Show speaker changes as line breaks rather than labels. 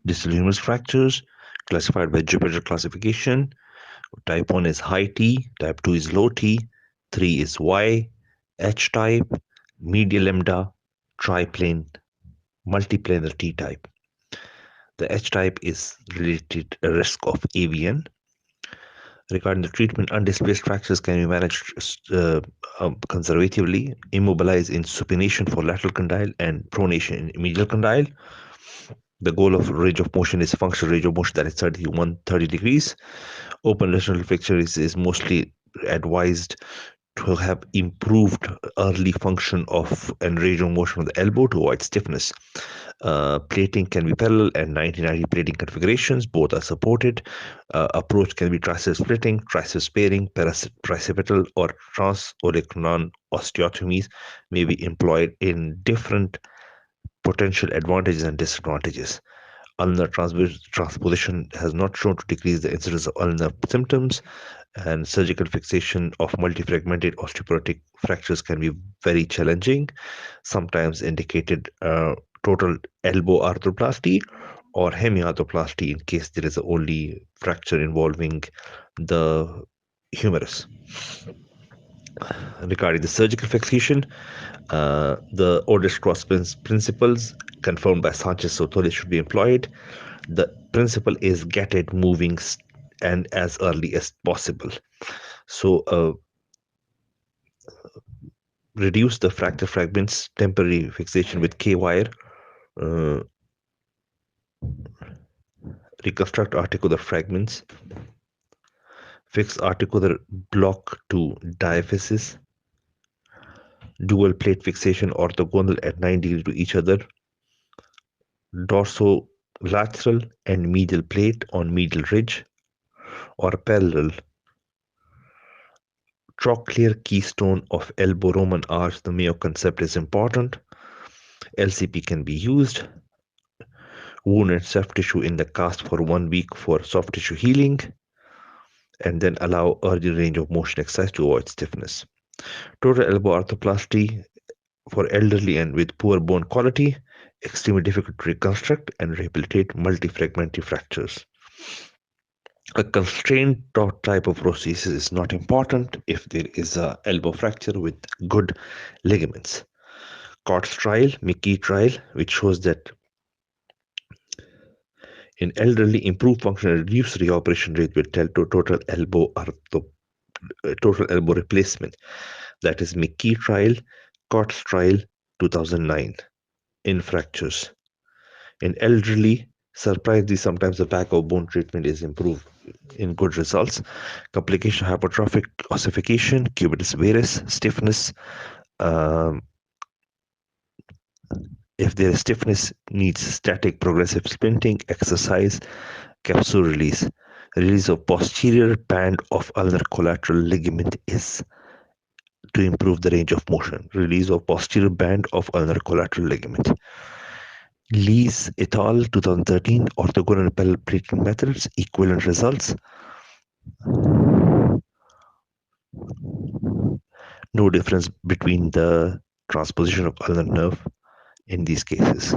Distal humerus fractures classified by Jupiter classification. Type 1 is high T, type 2 is low T, 3 is Y, H type, medial lambda, triplane, multiplanar T type. The H type is related risk of AVN. Regarding the treatment, undisplaced fractures can be managed conservatively, immobilized in supination for lateral condyle and pronation in medial condyle. The goal of range of motion is functional range of motion, that is 30 degrees. Open lateral flexure is mostly advised to have improved early function of and range of motion of the elbow to avoid stiffness. Plating can be parallel and 90-90 plating configurations. Both are supported. Approach can be triceps splitting, triceps sparing, tricipital or transolecranon osteotomies may be employed in different potential advantages and disadvantages. Ulnar transposition has not shown to decrease the incidence of ulnar symptoms, and surgical fixation of multifragmented osteoporotic fractures can be very challenging, sometimes indicated total elbow arthroplasty or hemiarthroplasty in case there is only fracture involving the humerus. Regarding the surgical fixation, the Orders cross principles confirmed by Sanchez Sotole should be employed. The principle is get it moving and as early as possible. So reduce the fracture fragments, temporary fixation with K-wire, reconstruct articular fragments, fix articular block to diaphysis, dual plate fixation orthogonal at 90 degrees to each other, dorsolateral and medial plate on medial ridge or parallel, trochlear keystone of elbow Roman arch. The Mayo concept is important. LCP can be used. Wound and soft tissue in the cast for 1 week for soft tissue healing, and then allow early range of motion exercise to avoid stiffness. Total elbow arthroplasty for elderly and with poor bone quality, extremely difficult to reconstruct and rehabilitate multifragmentary fractures. A constrained type of prosthesis is not important if there is a elbow fracture with good ligaments. Cott's trial, McKee trial, which shows that in elderly, improved function and reduced reoperation rate will tell to total elbow replacement. That is McKee trial, Cott's trial, 2009 in fractures. In elderly, surprisingly, sometimes the back of bone treatment is improved in good results. Complication, hypertrophic ossification, cubitus varus, stiffness. If there is stiffness, needs static progressive splinting, exercise, capsule release. Release of posterior band of ulnar collateral ligament is to improve the range of motion. Release of posterior band of ulnar collateral ligament. Lees et al. 2013, orthogonal and parallel plating methods, equivalent results. No difference between the transposition of ulnar nerve in these cases.